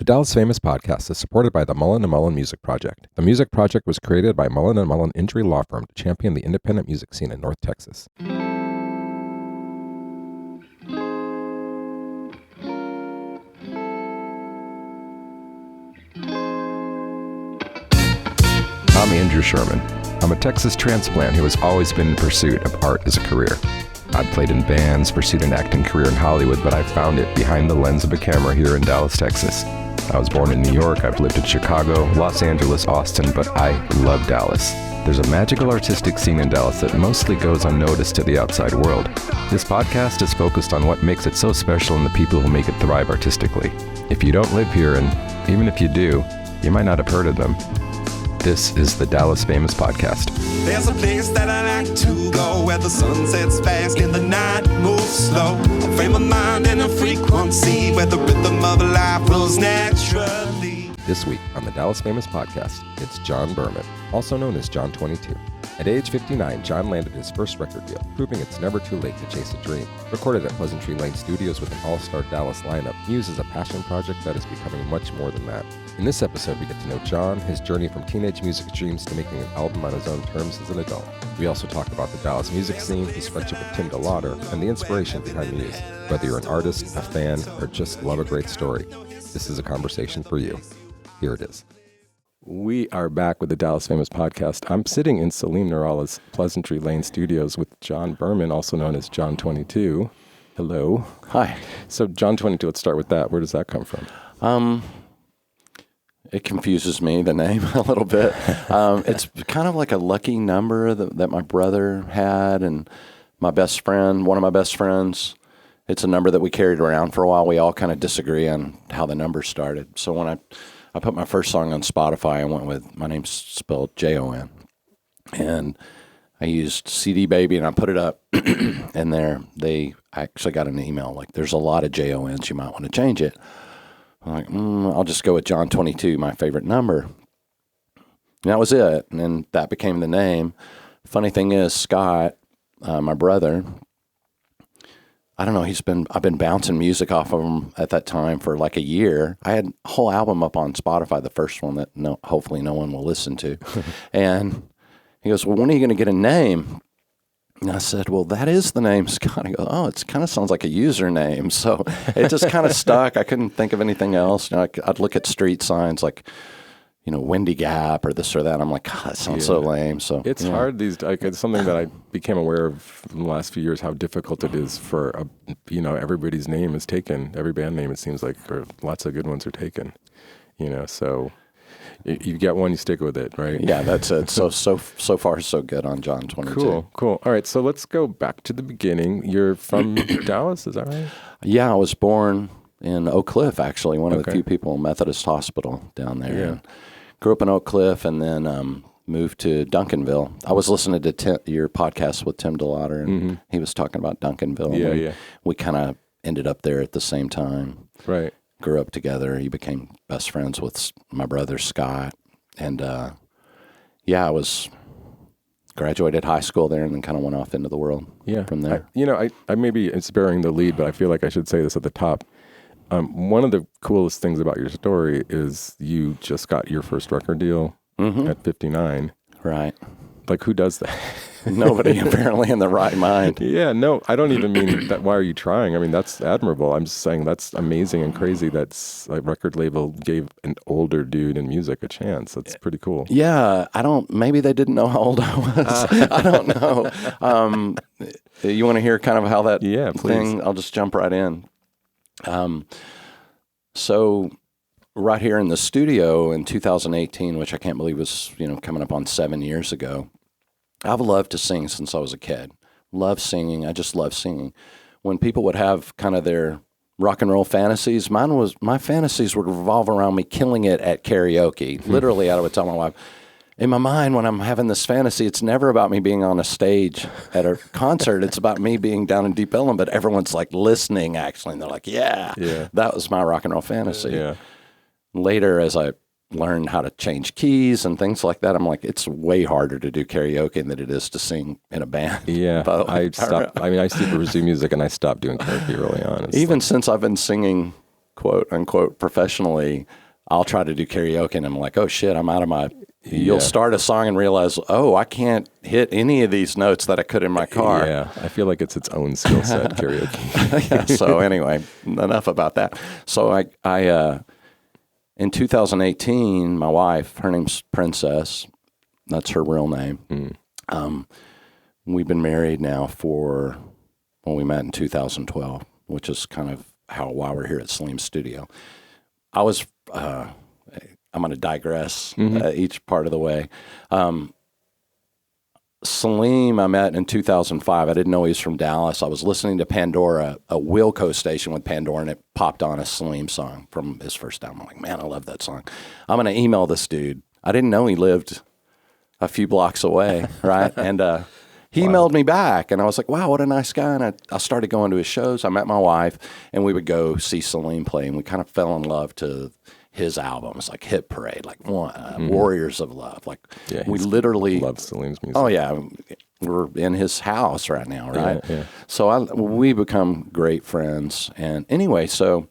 The Dallas Famous podcast is supported by the Mullen & Mullen Music Project. The Music Project was created by Mullen & Mullen Injury Law Firm to champion the independent music scene in North Texas. I'm Andrew Sherman. I'm a Texas transplant who has always been in pursuit of art as a career. I've played in bands, pursued an acting career in Hollywood, but I found it behind the lens of a camera here in Dallas, Texas. I was born in New York, I've lived in Chicago, Los Angeles, Austin, but I love Dallas. There's a magical artistic scene in Dallas that mostly goes unnoticed to the outside world. This podcast is focused on what makes it so special and the people who make it thrive artistically. If you don't live here, and even if you do, you might not have heard of them. This is the Dallas Famous Podcast. There's a place that I like to go where the sun sets fast and the night moves slow. A frame of mind and a frequency where the rhythm of life flows naturally. This week on the Dallas Famous Podcast, it's Jon Berman, also known as Jon 22. At age 59, Jon landed his first record deal, proving it's never too late to chase a dream. Recorded at Pleasantry Lane Studios with an all-star Dallas lineup, Muse is a passion project that is becoming much more than that. In this episode, we get to know Jon, his journey from teenage music dreams to making an album on his own terms as an adult. We also talk about the Dallas music scene, his friendship with Tim DeLaughter, and the inspiration behind Muse. Whether you're an artist, a fan, or just love a great story, this is a conversation for you. Here it is. We are back with the Dallas Famous Podcast. I'm sitting in Salim Nurallah's Pleasantry Lane Studios with Jon Berman, also known as Jon 22. Hello. Hi. So Jon 22, let's start with that. Where does that come from? It confuses me, the name, a little bit. It's kind of like a lucky number that my brother had, and my best friend, one of my best friends, it's a number that we carried around for a while. We all kind of disagree on how the number started. So when I put my first song on Spotify, I went with, my name's spelled Jon, and I used CD Baby, and I put it up, and they actually got an email, like, there's a lot of Jons, you might want to change it. I'm like, I'll just go with Jon 22, my favorite number. And that was it, and then that became the name. Funny thing is, Scott, my brother, I don't know, I've been bouncing music off of him at that time for like a year. I had a whole album up on Spotify, the first one that hopefully no one will listen to. And he goes, well, when are you going to get a name? And I said, well, that is the name, Scott. He goes, oh, it kind of sounds like a username. So it just kind of stuck. I couldn't think of anything else. You know, I'd look at street signs like, you know, Windy Gap or this or that. I'm like, God, that sounds so lame. So it's hard it's something that I became aware of in the last few years, how difficult it is for, everybody's name is taken. Every band name, it seems like, or lots of good ones are taken, so you get one, you stick with it, right? Yeah, that's it. So far, so good on Jon 22. Cool. All right, so let's go back to the beginning. You're from Dallas, is that right? Yeah, I was born in Oak Cliff, actually, one of the few people in Methodist Hospital down there. Yeah. Grew up in Oak Cliff and then moved to Duncanville. I was listening to your podcast with Tim DeLaughter, and he was talking about Duncanville. Yeah. We kind of ended up there at the same time. Right. Grew up together. He became best friends with my brother, Scott. And, I graduated high school there and then kind of went off into the world from there. I maybe it's bearing the lead, but I feel like I should say this at the top. One of the coolest things about your story is you just got your first record deal at 59. Right. Like, who does that? Nobody apparently in the right mind. Yeah, no, I don't even mean that. Why are you trying? I mean, that's admirable. I'm just saying that's amazing and crazy that a record label gave an older dude in music a chance. That's pretty cool. Yeah, maybe they didn't know how old I was. I don't know. You want to hear kind of how that thing, I'll just jump right in. So right here in the studio in 2018, which I can't believe was, coming up on 7 years ago, I've loved to sing since I was a kid. Love singing. I just love singing. When people would have kind of their rock and roll fantasies, my fantasies would revolve around me killing it at karaoke. Literally, I would tell my wife, in my mind, when I'm having this fantasy, it's never about me being on a stage at a concert. It's about me being down in Deep Ellum, but everyone's like listening, actually. And they're like, yeah, that was my rock and roll fantasy. Yeah. Later, as I learned how to change keys and things like that, I'm like, it's way harder to do karaoke than it is to sing in a band. Yeah. I stopped. I used to pursue music and I stopped doing karaoke early on. Even since I've been singing quote unquote professionally, I'll try to do karaoke and I'm like, oh shit, I'm out of my, you'll start a song and realize, oh, I can't hit any of these notes that I could in my car. Yeah, I feel like it's its own skill set, karaoke. Yeah, so anyway, enough about that. So I in 2018, my wife, her name's Princess, that's her real name. We've been married now we met in 2012, which is kind of why we're here at Salim's studio. I'm going to digress each part of the way. Salim, I met in 2005. I didn't know he was from Dallas. I was listening to Pandora, a Wilco station with Pandora, and it popped on a Salim song from his first album. I'm like, man, I love that song. I'm going to email this dude. I didn't know he lived a few blocks away, right? And he emailed me back, and I was like, wow, what a nice guy. And I started going to his shows. I met my wife, and we would go see Salim play, and we kind of fell in love to his albums, like Hit Parade, like Warriors of Love. Like we literally love Salim's music. Oh yeah, we're in his house right now, right? Yeah. So we become great friends. And anyway, so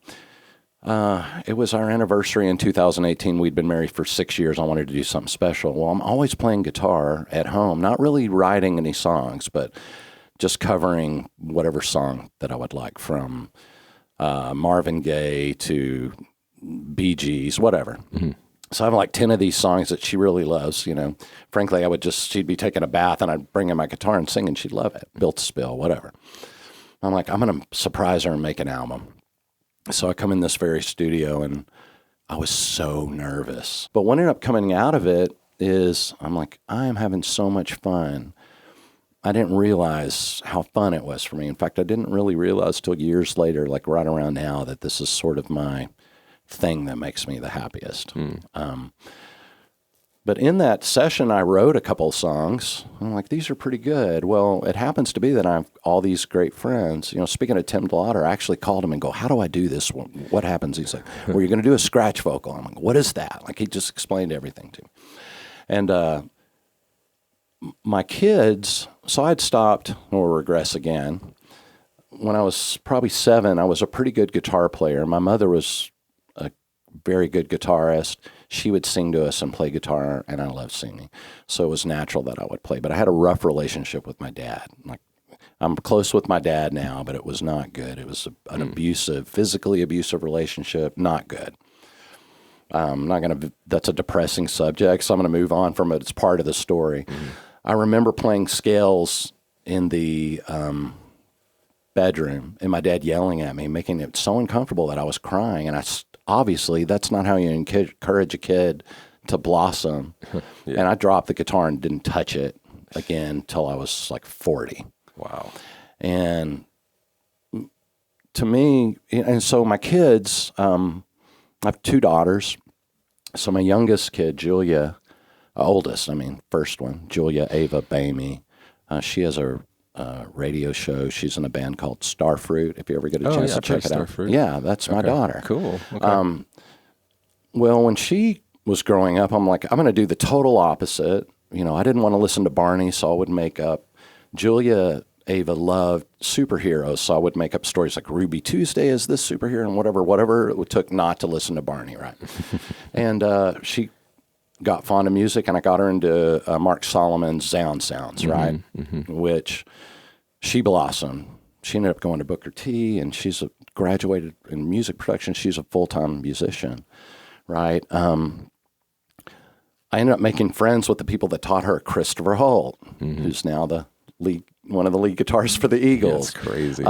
it was our anniversary in 2018. We'd been married for 6 years. I wanted to do something special. Well, I'm always playing guitar at home, not really writing any songs, but just covering whatever song that I would like, from Marvin Gaye to Bee Gees, whatever. So I have like 10 of these songs that she really loves, you know. Frankly, she'd be taking a bath and I'd bring in my guitar and sing and she'd love it. Built to Spill, whatever. I'm like, I'm going to surprise her and make an album. So I come in this very studio and I was so nervous. But what ended up coming out of it is I'm like, I am having so much fun. I didn't realize how fun it was for me. In fact, I didn't really realize till years later, like right around now, that this is sort of my thing that makes me the happiest. But in that session, I wrote a couple of songs. I'm like, these are pretty good. Well, it happens to be that I have all these great friends. You know, speaking of Tim DeLaughter, I actually called him and go, how do I do this? What happens? He's like, well, you're going to do a scratch vocal. I'm like, what is that? Like, he just explained everything to me. And my kids, so I'd stopped, or regress again. When I was probably 7, I was a pretty good guitar player. My mother was a very good guitarist. She would sing to us and play guitar, and I loved singing. So it was natural that I would play. But I had a rough relationship with my dad. Like, I'm close with my dad now, but it was not good. It was an abusive, physically abusive relationship. Not good. That's a depressing subject, so I'm going to move on from it. It's part of the story. I remember playing scales in the bedroom and my dad yelling at me, making it so uncomfortable that I was crying. And obviously that's not how you encourage a kid to blossom. And I dropped the guitar and didn't touch it again until I was like 40. Wow. And to me, and so my kids, I have 2 daughters. So my youngest kid, Julia, first one, Julia Ava Bamey, she has a radio show. She's in a band called Starfruit. If you ever get a chance to check it out. Starfruit. Yeah, that's my daughter. Cool. Okay. Well, when she was growing up, I'm like, I'm going to do the total opposite. You know, I didn't want to listen to Barney, so I would make up. Julia Ava loved superheroes, so I would make up stories like Ruby Tuesday is this superhero and whatever it took not to listen to Barney, right? And she got fond of music, and I got her into Mark Solomon's Sounds, right? Which she blossomed. She ended up going to Booker T, and she's graduated in music production. She's a full-time musician, right? I ended up making friends with the people that taught her, Christopher Holt, who's now one of the lead guitarists for the Eagles. That's crazy.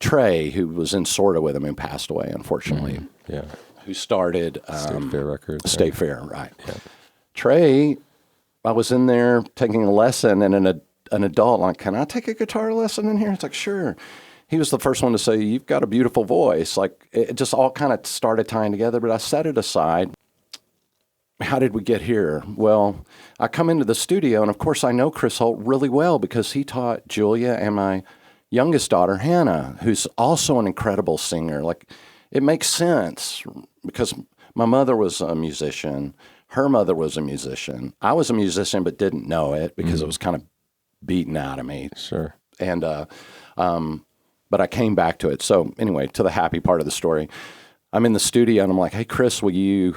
Trey, who was in Sorta with him and passed away, unfortunately. Yeah. Who started State Fair Records. State Fair, right. Yeah. Trey, I was in there taking a lesson, and an adult, like, can I take a guitar lesson in here? It's like, sure. He was the first one to say, you've got a beautiful voice. Like, it just all kind of started tying together, but I set it aside. How did we get here? Well, I come into the studio, and of course I know Chris Holt really well because he taught Julia and my youngest daughter, Hannah, who's also an incredible singer. Like, it makes sense because my mother was a musician. Her mother was a musician. I was a musician but didn't know it because it was kind of beaten out of me. Sure. And but I came back to it. So anyway, to the happy part of the story, I'm in the studio and I'm like, hey, Chris, will you,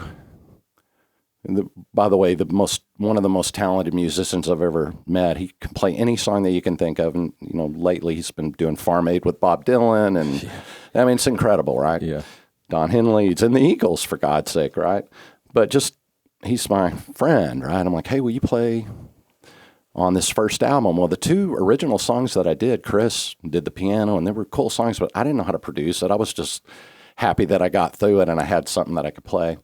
by the way, one of the most talented musicians I've ever met. He can play any song that you can think of. And, lately he's been doing Farm Aid with Bob Dylan. And I mean, it's incredible, right? Yeah. Don Henley, he's in the Eagles, for God's sake, right? But just, he's my friend, right? I'm like, hey, will you play on this first album? Well, the 2 original songs that I did, Chris did the piano, and they were cool songs, but I didn't know how to produce it. I was just happy that I got through it and I had something that I could play.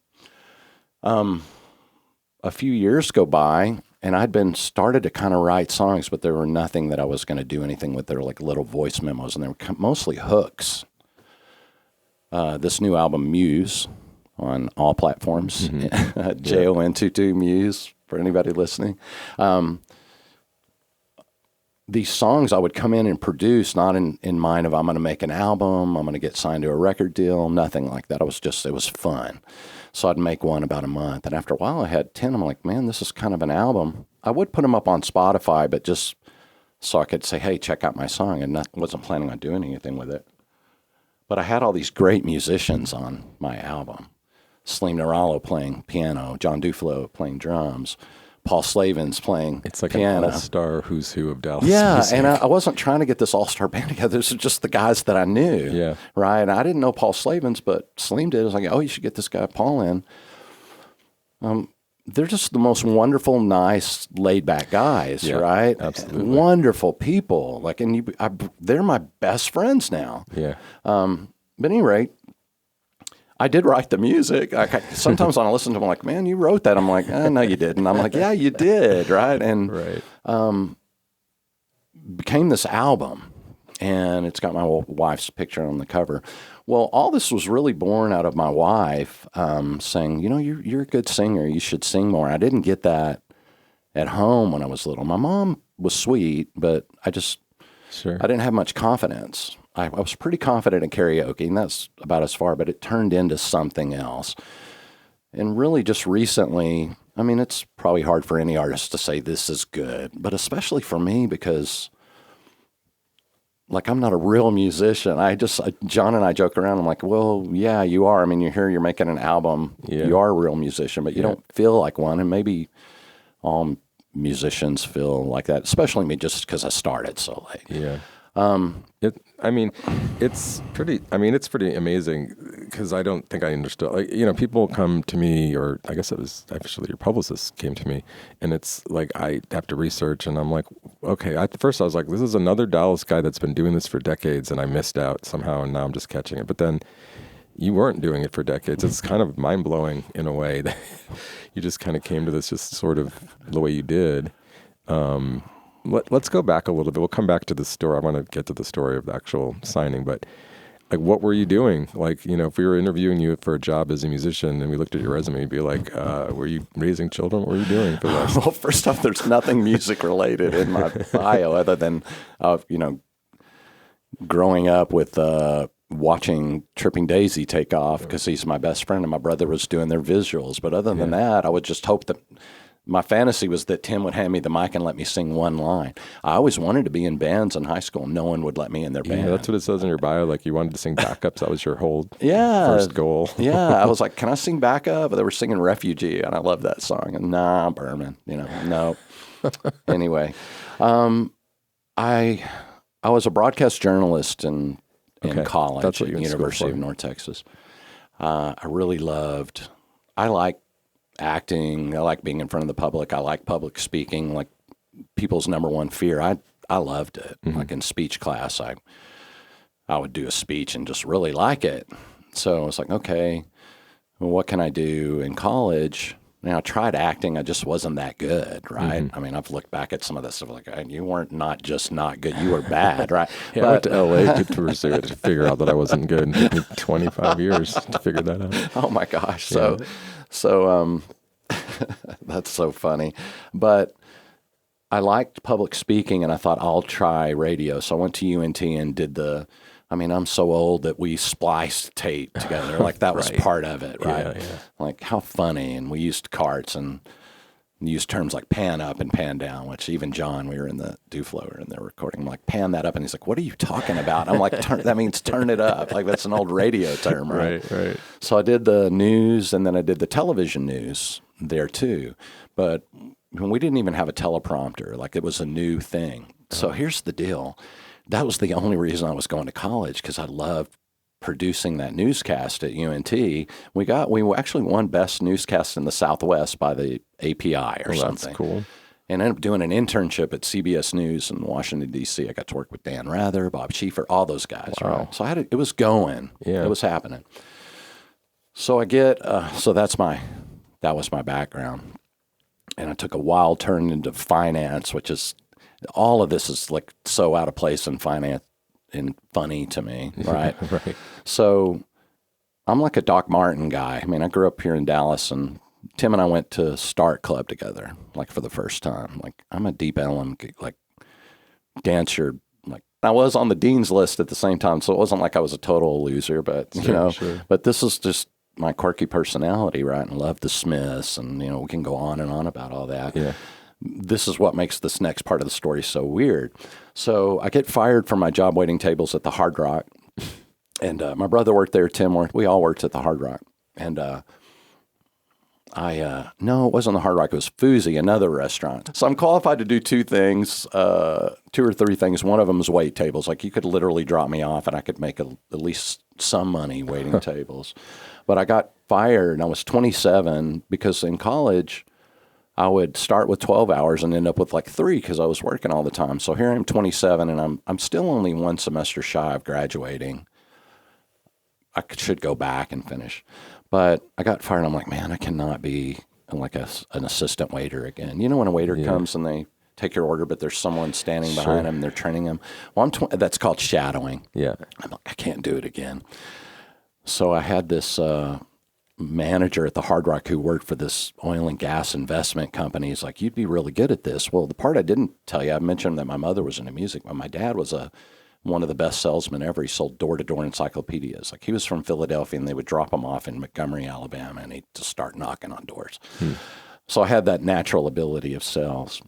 A few years go by, and I'd been started to kind of write songs, but there were nothing that I was going to do anything with. They were like little voice memos, and they were mostly hooks. This new album, Muse, on all platforms, JON22 Muse, for anybody listening. These songs I would come in and produce, not in mind of I'm going to make an album, I'm going to get signed to a record deal, nothing like that. It was fun. So I'd make one about a month. And after a while I had 10. I'm like, man, this is kind of an album. I would put them up on Spotify, but just so I could say, hey, check out my song. And I wasn't planning on doing anything with it. But I had all these great musicians on my album. Slim Narallo playing piano, John Duflo playing drums, Paul Slavin's playing It's like piano. an all-star who's who of Dallas Yeah, music. and I wasn't trying to get this all-star band together. This is just the guys that I knew. Yeah. Right? And I didn't know Paul Slavin's, but Slim did. I was like, oh, you should get this guy Paul in. They're just the most wonderful, nice, laid-back guys, Yeah, right? absolutely. Wonderful people. Like, and they're my best friends now. Yeah. But at any rate, I did write the music. Sometimes when I listen to them, I'm like, man, you wrote that. I'm like, no, you didn't. I'm like, yeah, you did, right? And Right. became this album, and it's got my wife's picture on the cover. Well, all this was really born out of my wife saying, you're a good singer. You should sing more. I didn't get that at home when I was little. My mom was sweet, but I didn't have much confidence. I was pretty confident in karaoke, and that's about as far, but it turned into something else. And really just recently, I mean, it's probably hard for any artist to say this is good, but especially for me because, like, I'm not a real musician. John and I joke around. I'm like, well, yeah, you are. I mean, you're making an album. Yeah. You are a real musician, but you don't feel like one. And maybe all musicians feel like that, especially me just because I started so late. Yeah. It's pretty amazing because I don't think I understood. Like, people come to me, or I guess it was actually your publicist came to me, and it's like I have to research, and I'm like, okay. At first, I was like, this is another Dallas guy that's been doing this for decades, and I missed out somehow, and now I'm just catching it. But then you weren't doing it for decades. It's kind of mind blowing in a way that you just kind of came to this just sort of the way you did. Let's go back a little bit. We'll come back to the story. I want to get to the story of the actual signing, but like, what were you doing? Like, if we were interviewing you for a job as a musician and we looked at your resume, you'd be like, were you raising children? What were you doing for that? Well, first off, there's nothing music related in my bio other than, growing up with watching Tripping Daisy take off because he's my best friend and my brother was doing their visuals. But other than that, I would just hope that my fantasy was that Tim would hand me the mic and let me sing one line. I always wanted to be in bands in high school. No one would let me in their band. Yeah, that's what it says in your bio. Like, you wanted to sing backups. That was your whole first goal. Yeah, I was like, can I sing backup? They were singing Refugee, and I love that song. And nah, Berman, no. Anyway, I was a broadcast journalist in college That's what at you the University of North Texas. I like acting. I like being in front of the public. I like public speaking, like people's number one fear. I loved it. Mm-hmm. Like in speech class, I would do a speech and just really like it. So I was like, okay, well, what can I do in college? I tried acting. I just wasn't that good, right? Mm-hmm. I mean, I've looked back at some of this stuff like, you weren't not just not good. You were bad, right? Yeah, I went to L.A. to pursue it, to figure out that I wasn't good. It took me 25 years to figure that out. Oh, my gosh. So that's so funny. But I liked public speaking, and I thought, I'll try radio. So I went to UNT and did I'm so old that we spliced tape together. Like, that was part of it, right? Yeah. Like, how funny. And we used carts, and use terms like pan up and pan down, which even John, we were in the Duflo and they're recording. I'm like, pan that up. And he's like, what are you talking about? I'm like, that means turn it up. Like, that's an old radio term, right? Right. So I did the news, and then I did the television news there too. But we didn't even have a teleprompter. Like, it was a new thing. So here's the deal. That was the only reason I was going to college, because I loved producing that newscast at UNT. We actually won Best Newscast in the Southwest by the API or something. That's cool. And ended up doing an internship at CBS News in Washington, D.C. I got to work with Dan Rather, Bob Schieffer, all those guys. Wow. Right? So it was going. Yeah. It was happening. So that was my background. And I took a wild turn into finance, which is, all of this is like so out of place in finance and funny to me, right? Right. So I'm like a Doc Martin guy. I mean, I grew up here in Dallas, and Tim and I went to Start Club together, like for the first time. Like, I'm a Deep Ellum, like, dancer. Like, I was on the dean's list at the same time, so it wasn't like I was a total loser, but Sure. But this is just my quirky personality, right? And love the Smiths, and we can go on and on about all that. Yeah. This is what makes this next part of the story so weird. So I get fired from my job waiting tables at the Hard Rock, and my brother worked there, Tim worked. We all worked at the Hard Rock, and no, it wasn't the Hard Rock. It was Fousey, another restaurant. So I'm qualified to do two or three things. One of them is wait tables. Like, you could literally drop me off, and I could make at least some money waiting tables. But I got fired, and I was 27, because in college I would start with 12 hours and end up with like 3 because I was working all the time. So here I'm 27, and I'm still only one semester shy of graduating. I should go back and finish. But I got fired, and I'm like, man, I cannot be like an assistant waiter again. You know, when a waiter comes and they take your order, but there's someone standing behind them and they're training them. Well, that's called shadowing. Yeah. I'm like, I can't do it again. So I had this manager at the Hard Rock who worked for this oil and gas investment company. He's like, you'd be really good at this. Well, the part I didn't tell you, I mentioned that my mother was into music, but my dad was one of the best salesmen ever. He sold door-to-door encyclopedias. Like, he was from Philadelphia, and they would drop him off in Montgomery, Alabama, and he'd just start knocking on doors. So I had that natural ability of sales.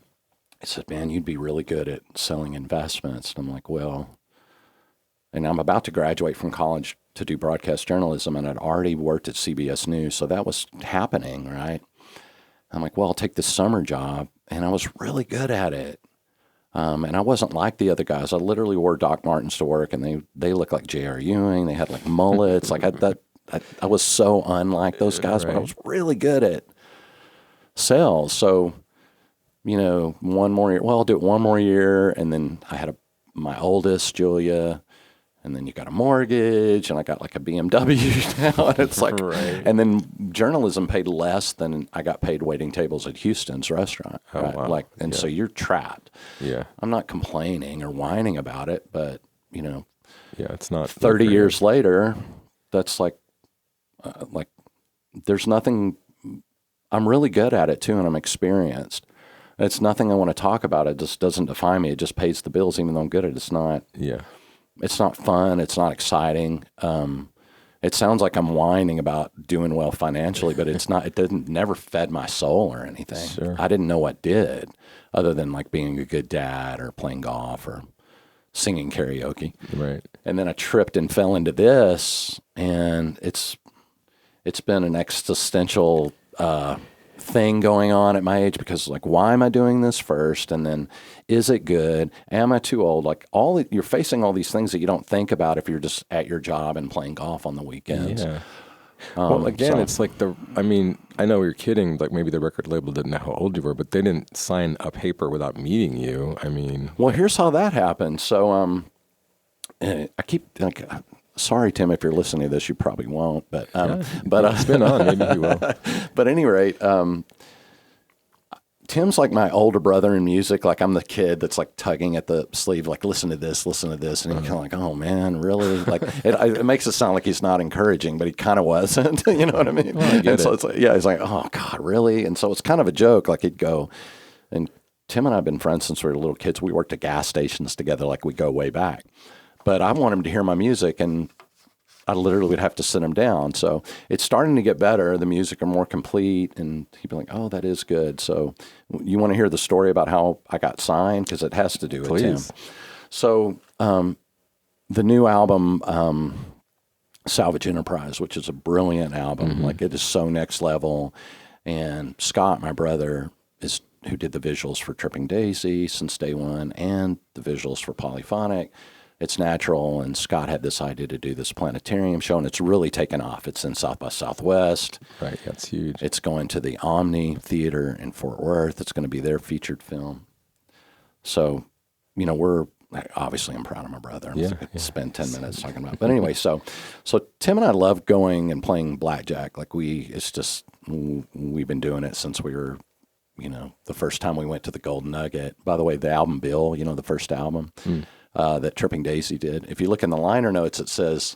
He said, man, you'd be really good at selling investments. And I'm like, well, and I'm about to graduate from college to do broadcast journalism, and I'd already worked at CBS News, so that was happening, right? I'm like, well, I'll take this summer job, and I was really good at it. And I wasn't like the other guys. I literally wore Doc Martens to work, and they looked like J.R. Ewing. They had like mullets. Like, I was so unlike those guys, but I was really good at sales. So, one more year. Well, I'll do it one more year, and then I had my oldest, Julia. And then you got a mortgage, and I got like a BMW now. And it's like, and then journalism paid less than I got paid waiting tables at Houston's restaurant. Oh, right? wow. So you're trapped. Yeah. I'm not complaining or whining about it, but yeah, it's not 30 years later, that's like there's nothing. I'm really good at it too, and I'm experienced. It's nothing I want to talk about. It just doesn't define me. It just pays the bills, even though I'm good at it. It's not. Yeah. It's not fun. It's not exciting. It sounds like I'm whining about doing well financially, but it's not. It never fed my soul or anything. Sure. I didn't know what did, other than like being a good dad or playing golf or singing karaoke. Right. And then I tripped and fell into this, and it's been an existential thing going on at my age, because like, why am I doing this first? And then, is it good? Am I too old? Like, you're facing all these things that you don't think about if you're just at your job and playing golf on the weekends. Yeah. Well, again, it's like I know you're kidding, like maybe the record label didn't know how old you were, but they didn't sign a paper without meeting you. I mean. Well, here's how that happened. So I keep like, sorry, Tim, if you're listening to this, you probably won't, but it's been on, maybe he will. But at any rate, Tim's like my older brother in music. Like, I'm the kid that's like tugging at the sleeve, like, listen to this. And he's kind of like, oh man, really? Like, it makes it sound like he's not encouraging, but he kind of wasn't. You know what I mean? Well, I get so it. it's like, he's like, oh God, really? And so it's kind of a joke. Like, he'd go, and Tim and I have been friends since we were little kids. We worked at gas stations together. Like, we go way back. But I want him to hear my music, and I literally would have to sit him down. So it's starting to get better. The music are more complete, and he'd be like, "Oh, that is good." So you want to hear the story about how I got signed? Because it has to do with Tim. So the new album, Salvage Enterprise, which is a brilliant album, like it is so next level. And Scott, my brother, is who did the visuals for Tripping Daisy since day one, and the visuals for Polyphonic. It's Natural, and Scott had this idea to do this planetarium show, and it's really taken off. It's in South by Southwest. Right, that's huge. It's going to the Omni Theater in Fort Worth. It's going to be their featured film. So, obviously I'm proud of my brother. I could spend 10 minutes talking about it. But anyway, so Tim and I love going and playing blackjack. Like we've been doing it since we were, the first time we went to the Golden Nugget. By the way, the album Bill, the first album. That Tripping Daisy did. If you look in the liner notes, it says,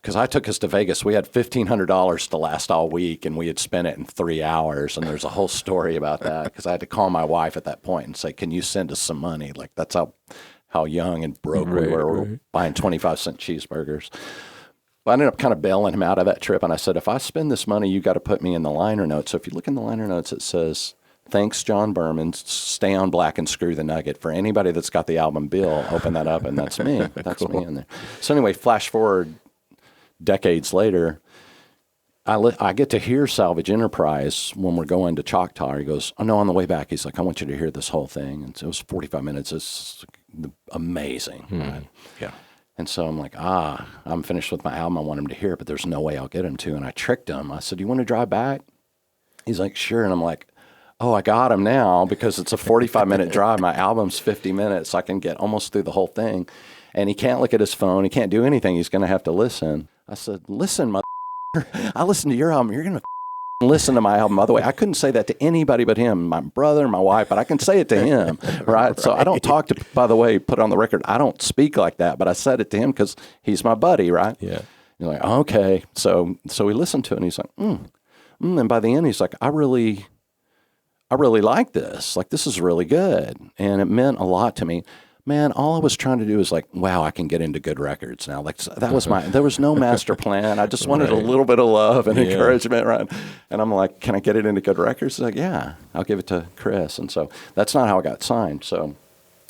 because I took us to Vegas, we had $1,500 to last all week, and we had spent it in 3 hours. And there's a whole story about that, because I had to call my wife at that point and say, "Can you send us some money?" Like that's how young and broke we were. We were buying 25-cent cheeseburgers. But I ended up kind of bailing him out of that trip, and I said, "If I spend this money, you got to put me in the liner notes." So if you look in the liner notes, it says, "Thanks, Jon Berman. Stay on black and screw the nugget." For anybody that's got the album Bill, open that up, and that's me. That's cool. Me in there. So anyway, flash forward decades later, I get to hear Salvage Enterprise when we're going to Choctaw. He goes, "Oh, no, on the way back," he's like, "I want you to hear this whole thing." And so it was 45 minutes. It's amazing. Right? Yeah. And so I'm like, I'm finished with my album. I want him to hear it, but there's no way I'll get him to. And I tricked him. I said, "You want to drive back?" He's like, "Sure." And I'm like, "Oh, I got him now, because it's a 45-minute drive. My album's 50 minutes. I can get almost through the whole thing." And he can't look at his phone. He can't do anything. He's going to have to listen. I said, "Listen, I listened to your album. You're going to listen to my album." By the way, I couldn't say that to anybody but him, my brother, my wife, but I can say it to him, right? So I don't talk to, by the way, put on the record, I don't speak like that, but I said it to him because he's my buddy, right? Yeah. You're like, "Okay." So we listened to it, and he's like, And by the end, he's like, I really like this. Like, this is really good. And it meant a lot to me. Man, all I was trying to do is like, wow, I can get into good records now. Like, that was there was no master plan. I just wanted a little bit of love and encouragement, right? And I'm like, "Can I get it into good records?" He's like, "Yeah, I'll give it to Chris." And so that's not how I got signed. So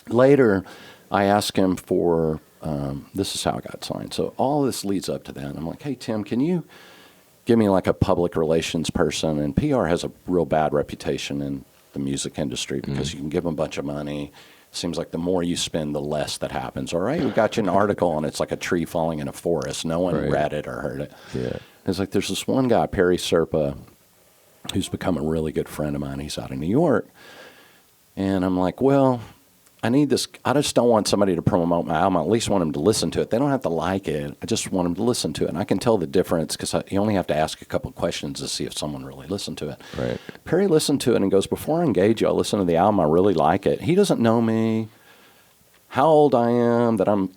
later, I asked him for, this is how I got signed. So all this leads up to that. I'm like, "Hey, Tim, can you give me like a public relations person?" And PR has a real bad reputation in the music industry because you can give them a bunch of money. Seems like the more you spend, the less that happens. All right, we got you an article, and it's like a tree falling in a forest. No one read it or heard it. Yeah. It's like there's this one guy, Perry Serpa, who's become a really good friend of mine. He's out in New York. And I'm like, well, I need this. I just don't want somebody to promote my album. I at least want them to listen to it. They don't have to like it. I just want them to listen to it. And I can tell the difference because you only have to ask a couple of questions to see if someone really listened to it. Right. Perry listened to it and goes, "Before I engage you, I listen to the album. I really like it." He doesn't know me, how old I am, that I'm,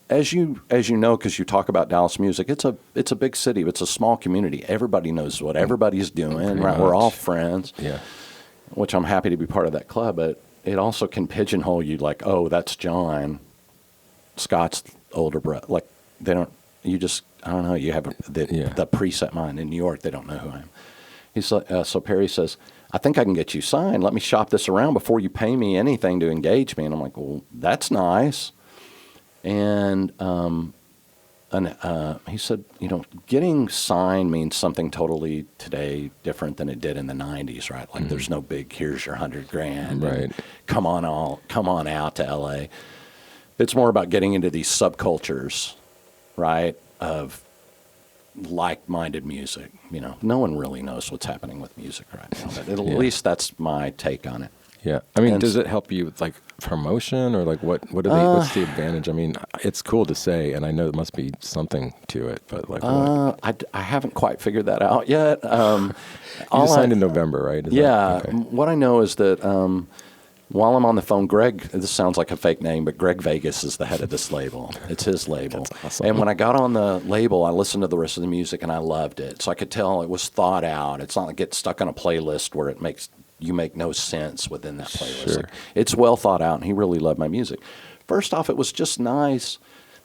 as you know, because you talk about Dallas music, it's a big city. It's a small community. Everybody knows what everybody's doing. Right? We're all friends. Yeah. Which I'm happy to be part of that club, but it also can pigeonhole you like, "Oh, that's John, Scott's older brother." Like, I don't know, you have the preset mind. In New York, they don't know who I am. He's like, so Perry says, "I think I can get you signed. Let me shop this around before you pay me anything to engage me." And I'm like, "Well, that's nice." And he said, getting signed means something totally today different than it did in the 90s, right? Like there's no big, "Here's your $100,000. Right. Come on out to LA." It's more about getting into these subcultures, right? Of like-minded music. No one really knows what's happening with music right now, but at least that's my take on it. Yeah. I mean, does it help you with like promotion or like what's the advantage? I mean, it's cool to say, and I know it must be something to it, but like what? I haven't quite figured that out yet. You signed in November, right? What I know is that while I'm on the phone, Greg, this sounds like a fake name, but Greg Vegas is the head of this label. It's his label. That's awesome. And when I got on the label, I listened to the rest of the music and I loved it. So I could tell it was thought out. It's not like get stuck on a playlist where you make no sense within that playlist. Sure. Like, it's well thought out, and he really loved my music. First off, it was just nice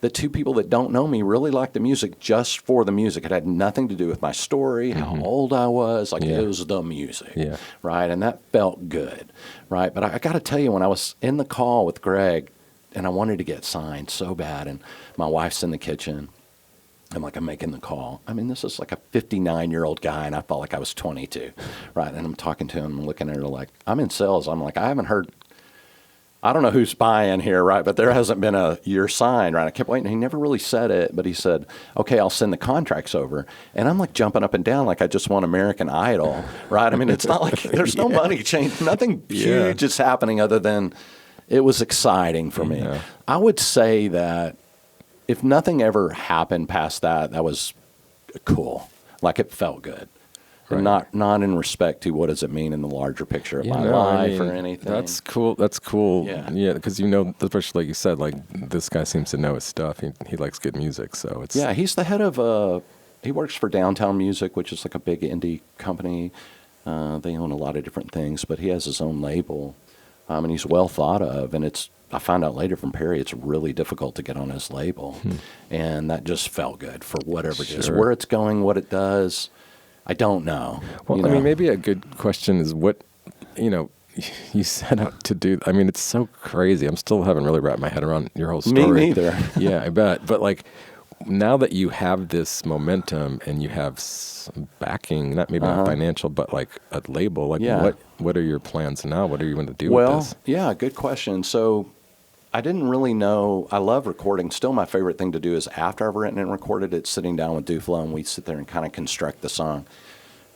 the two people that don't know me really like the music just for the music. It had nothing to do with my story, how old I was. Like, it was the music, right? And that felt good, right? But I got to tell you, when I was in the call with Greg, and I wanted to get signed so bad, and my wife's in the kitchen, I'm making the call. I mean, this is like a 59-year-old guy, and I felt like I was 22, right? And I'm talking to him and looking at her like, I'm in sales. I'm like, I haven't heard, I don't know who's buying here, right? But there hasn't been a year signed, right? I kept waiting. He never really said it, but he said, okay, I'll send the contracts over. And I'm like jumping up and down like I just won American Idol, right? I mean, it's not like there's no money change. Nothing huge is happening other than it was exciting for me. I would say that if nothing ever happened past that, that was cool. Like, it felt good. Right. And not in respect to what does it mean in the larger picture of my life or anything. That's cool. That's cool. Yeah, because especially like you said, like, this guy seems to know his stuff. He likes good music, so it's... Yeah, he's the head of... he works for Downtown Music, which is like a big indie company. They own a lot of different things, but he has his own label, and he's well thought of, and it's... I found out later from Perry, it's really difficult to get on his label. And that just felt good for whatever it is. Where it's going, what it does, I don't know. Well, I mean, maybe a good question is what, you set out to do. I mean, it's so crazy. I'm still haven't really wrapped my head around your whole story. Me neither. Yeah, I bet. But like, now that you have this momentum and you have some backing, not financial, but like a label, like what are your plans now? What are you going to do with this? Yeah, good question. So I didn't really know. I love recording. Still, my favorite thing to do is after I've written and recorded it, sitting down with Duflo, and we sit there and kind of construct the song.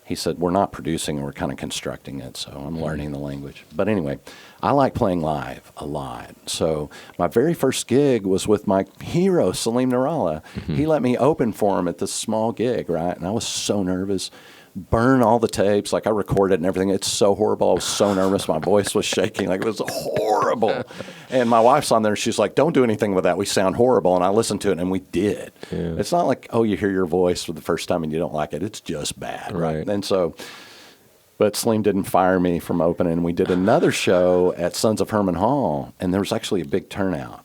He said, we're not producing, we're kind of constructing it, so I'm learning the language. But anyway, I like playing live a lot. So my very first gig was with my hero, Salim Nirala. He let me open for him at this small gig, right? And I was so nervous. Burn all the tapes. Like, I recorded and everything. It's so horrible. I was so nervous. My voice was shaking. Like, it was horrible. And my wife's on there. She's like, don't do anything with that. We sound horrible. And I listened to it, and we did. Yeah. It's not like, oh, you hear your voice for the first time and you don't like it. It's just bad. Right. And so, but Salim didn't fire me from opening. We did another show at Sons of Herman Hall, and there was actually a big turnout.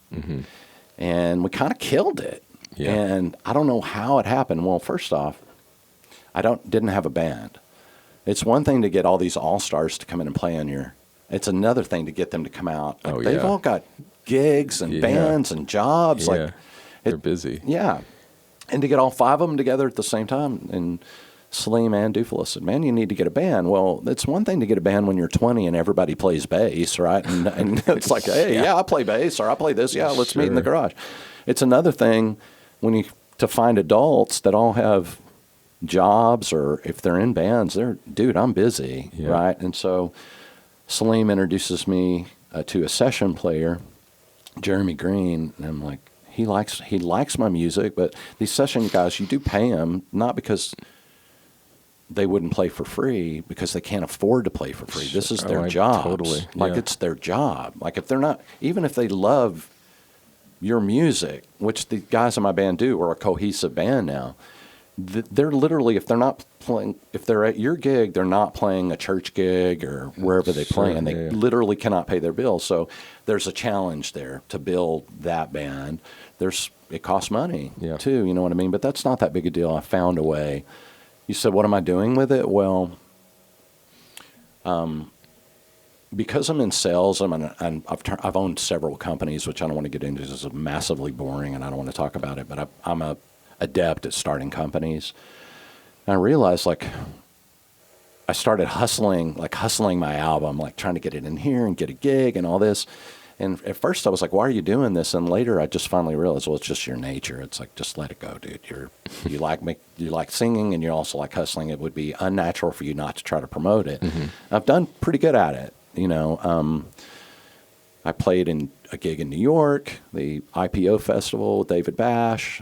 And we kind of killed it. Yeah. And I don't know how it happened. Well, first off, I didn't have a band. It's one thing to get all these all-stars to come in and play on your... It's another thing to get them to come out. Like, they've all got gigs and bands and jobs. Yeah. Like, they're busy. Yeah. And to get all five of them together at the same time, and Salim and Duflo said, man, you need to get a band. Well, it's one thing to get a band when you're 20 and everybody plays bass, right? And it's like, hey, I play bass, or I play this. Yeah, let's meet in the garage. It's another thing to find adults that all have jobs, or if they're in bands, dude, I'm busy, right? And so Salim introduces me to a session player, Jeremy Green, and I'm like, he likes my music, but these session guys, you do pay them, not because they wouldn't play for free, because they can't afford to play for free. This is their job. Totally. Like, it's their job. Like, if they're not, even if they love your music, which the guys in my band do, we're a cohesive band now, they're literally, if they're at your gig, they're not playing a church gig or wherever they play, and they literally cannot pay their bills. So there's a challenge there to build that band. It costs money too, you know what I mean? But that's not that big a deal. I found a way. You said, what am I doing with it? Well, because I'm in sales, I've owned several companies, which I don't want to get into. This is massively boring, and I don't want to talk about it, but I'm a adept at starting companies. And I realized, like, I started hustling my album, like trying to get it in here and get a gig and all this. And at first I was like, why are you doing this? And later I just finally realized, well, it's just your nature. It's like, just let it go, dude. You like singing, and you also like hustling. It would be unnatural for you not to try to promote it. I've done pretty good at it. I played in a gig in New York, the IPO festival with David Bash,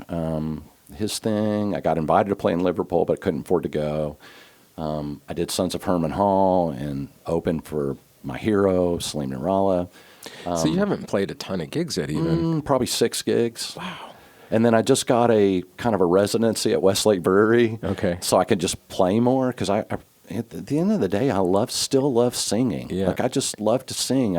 his thing. I got invited to play in Liverpool, but couldn't afford to go. I did Sons of Herman Hall and opened for my hero, Salim Nirala. So you haven't played a ton of gigs yet, even? Probably 6 gigs. Wow. And then I just got a kind of a residency at Westlake Brewery. Okay. So I could just play more, because at the end of the day, still love singing. Yeah. Like I just love to sing.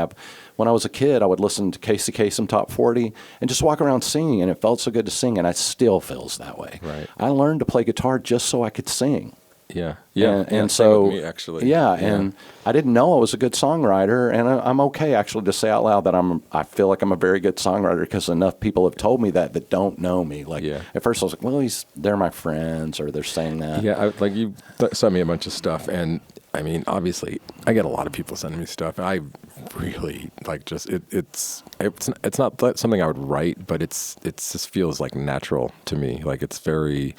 When I was a kid, I would listen to Casey Kasem Top 40 and just walk around singing, and it felt so good to sing, and it still feels that way. Right. I learned to play guitar just so I could sing. Yeah. And same so, with me, actually. yeah, and I didn't know I was a good songwriter, and I'm okay actually to say out loud that I feel like I'm a very good songwriter because enough people have told me that don't know me. Like at first I was like, well, they're my friends, or they're saying that. Yeah, like you sent me a bunch of stuff, and I mean, obviously, I get a lot of people sending me stuff. I really like it's not something I would write, but it just feels like natural to me. Like it's very.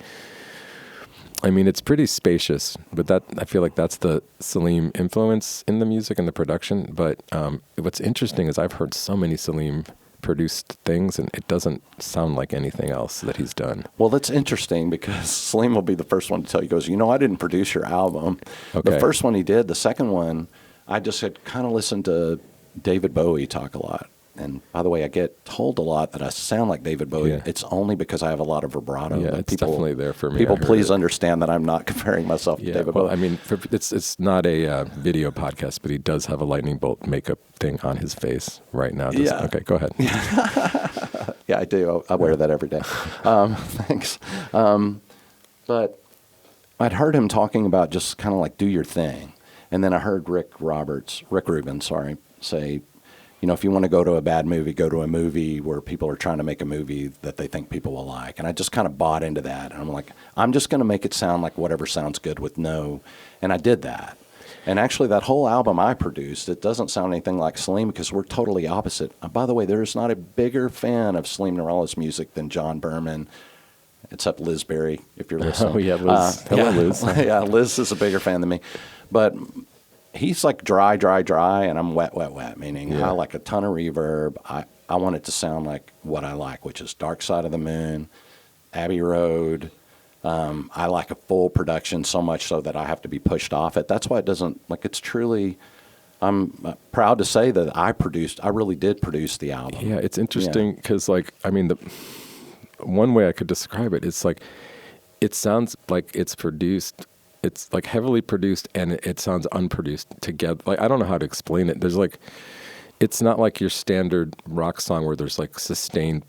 I mean, it's pretty spacious, but I feel like that's the Salim influence in the music and the production. But what's interesting is I've heard so many Salim produced things, and it doesn't sound like anything else that he's done. Well, that's interesting because Salim will be the first one to tell you, he goes, I didn't produce your album. Okay. The first one he did. The second one, I just had kind of listened to David Bowie talk a lot. And by the way, I get told a lot that I sound like David Bowie. Yeah. It's only because I have a lot of vibrato. Yeah, it's definitely there for me. People, please understand that I'm not comparing myself to David Bowie. I mean, it's not a video podcast, but he does have a lightning bolt makeup thing on his face right now. Okay, go ahead. Yeah, I do. I wear that every day. Thanks. But I'd heard him talking about just kind of like do your thing. And then I heard Rick Rubin, say, if you want to go to a bad movie, go to a movie where people are trying to make a movie that they think people will like. And I just kind of bought into that. And I'm like, I'm just going to make it sound like whatever sounds good with and I did that. And actually that whole album I produced, it doesn't sound anything like Salim because we're totally opposite. By the way, there's not a bigger fan of Salim Norella's music than Jon Berman, except Liz Berry, if you're listening. Oh, yeah, Liz. Hello, Liz. Yeah, Liz is a bigger fan than me. But he's like dry, and I'm wet, meaning I like a ton of reverb. I want it to sound like what I like, which is Dark Side of the Moon, Abbey Road. I like a full production so much so that I have to be pushed off it. That's why it doesn't, it's truly, I'm proud to say that I really did produce the album. Yeah, it's interesting because, the one way I could describe it is it sounds like it's produced. It's heavily produced and it sounds unproduced together. I don't know how to explain it. There's it's not like your standard rock song where there's sustained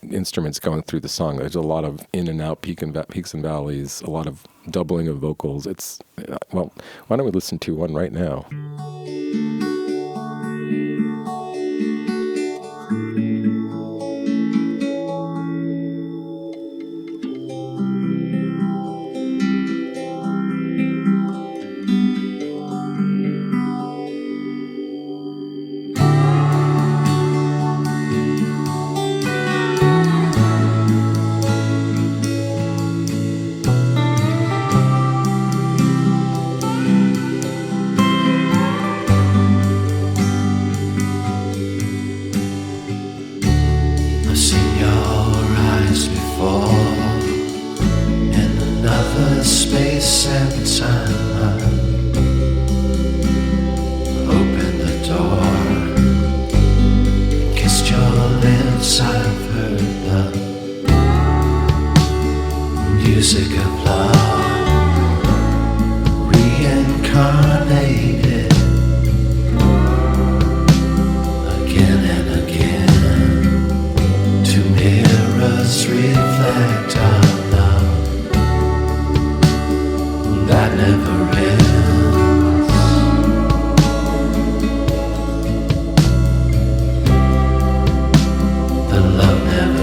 instruments going through the song. There's a lot of in and out, peaks and valleys, a lot of doubling of vocals. It's, why don't we listen to one right now? The love never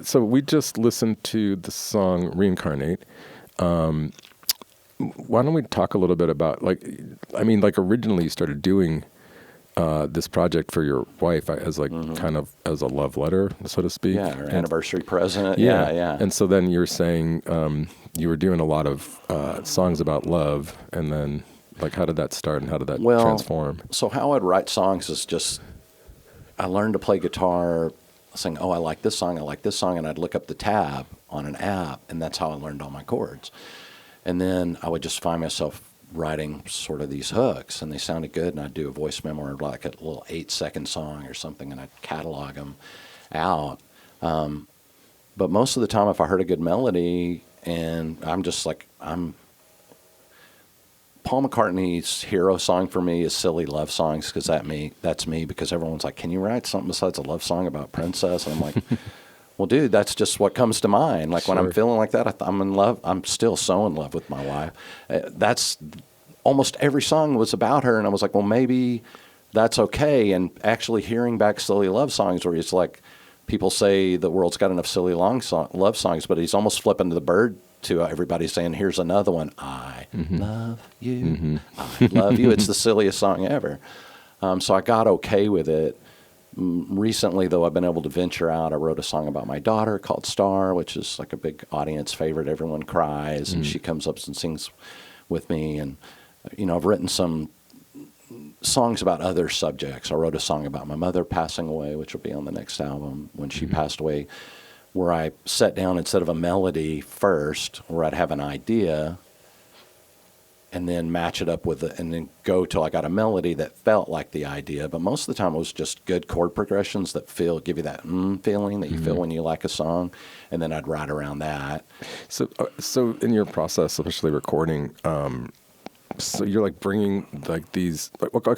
so we just listened to the song Reincarnate. Why don't we talk a little bit about, originally you started doing this project for your wife as kind of as a love letter, so to speak. Yeah, her anniversary present. Yeah. Yeah. And so then you were saying you were doing a lot of songs about love, and then how did that start and how did that transform? So how I'd write songs is just, I learned to play guitar saying, oh, I like this song, and I'd look up the tab on an app, and that's how I learned all my chords. And then I would just find myself writing sort of these hooks, and they sounded good, and I'd do a voice memo or like a little 8-second song or something, and I'd catalog them out. But most of the time, if I heard a good melody, and Paul McCartney's hero song for me is Silly Love Songs, because that's me, because everyone's like, can you write something besides a love song about Princess? And I'm like, well, dude, that's just what comes to mind. Like when I'm feeling like that, I'm in love. I'm still so in love with my wife. That's almost every song was about her. And I was like, well, maybe that's okay. And actually hearing back Silly Love Songs, where it's like, people say the world's got enough silly love songs, but he's almost flipping the bird to everybody saying, here's another one. I love you. I love you. It's the silliest song ever. So I got okay with it. Recently, though, I've been able to venture out. I wrote a song about my daughter called Star, which is like a big audience favorite. Everyone cries, and she comes up and sings with me. And, I've written some songs about other subjects. I wrote a song about my mother passing away, which will be on the next album, when she passed away, where I sat down instead of a melody first, where I'd have an idea and then match it up with it, and then go till I got a melody that felt like the idea. But most of the time it was just good chord progressions that give you that feeling that you feel when you like a song, and then I'd write around that. So in your process, especially recording, so you're bringing these.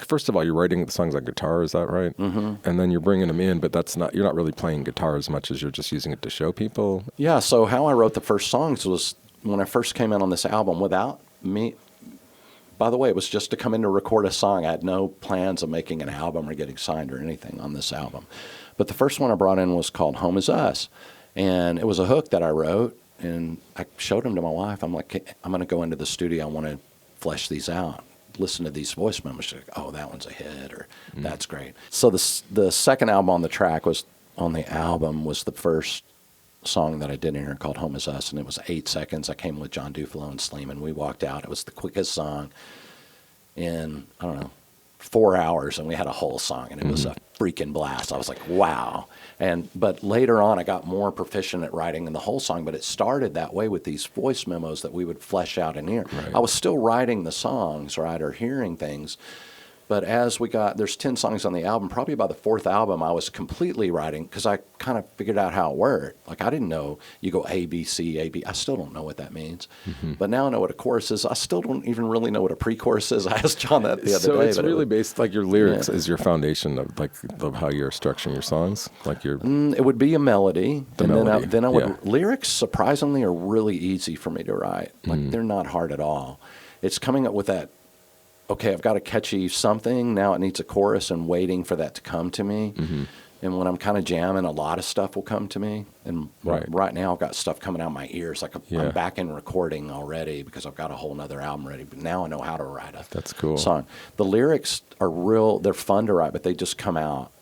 First of all, you're writing the songs on guitar, is that right? Mm-hmm. And then you're bringing them in, but you're not really playing guitar as much as you're just using it to show people. Yeah. So how I wrote the first songs was when I first came in on this album without me. By the way, it was just to come in to record a song. I had no plans of making an album or getting signed or anything on this album. But the first one I brought in was called Home Is Us. And it was a hook that I wrote, and I showed him to my wife. I'm like, I'm going to go into the studio. I want to flesh these out. Listen to these voice memos. She's like, oh, that one's a hit, or that's great. So the second album on the album was the first song that I did in here called Home Is Us, and it was 8 seconds. I came with John Dufalo and Sleeman. We walked out. It was the quickest song in, 4 hours, and we had a whole song, and it was a freaking blast. I was like, wow. But later on, I got more proficient at writing in the whole song, but it started that way with these voice memos that we would flesh out in here. Right. I was still writing the songs, right, or hearing things. But as there's 10 songs on the album, probably by the fourth album, I was completely writing, because I kind of figured out how it worked. Like, I didn't know you go A, B, C, A, B. I still don't know what that means. But now I know what a chorus is. I still don't even really know what a pre-chorus is. I asked John that the other day. So it's really based, your lyrics is your foundation of how you're structuring your songs? It would be a melody. Then I would, lyrics, surprisingly, are really easy for me to write. They're not hard at all. It's coming up with that, okay, I've got a catchy something, now it needs a chorus, and waiting for that to come to me. And when I'm kind of jamming, a lot of stuff will come to me. And right now I've got stuff coming out my ears. I'm back in recording already, because I've got a whole nother album ready. But now I know how to write That's cool. song. The lyrics are they're fun to write, but they just come out.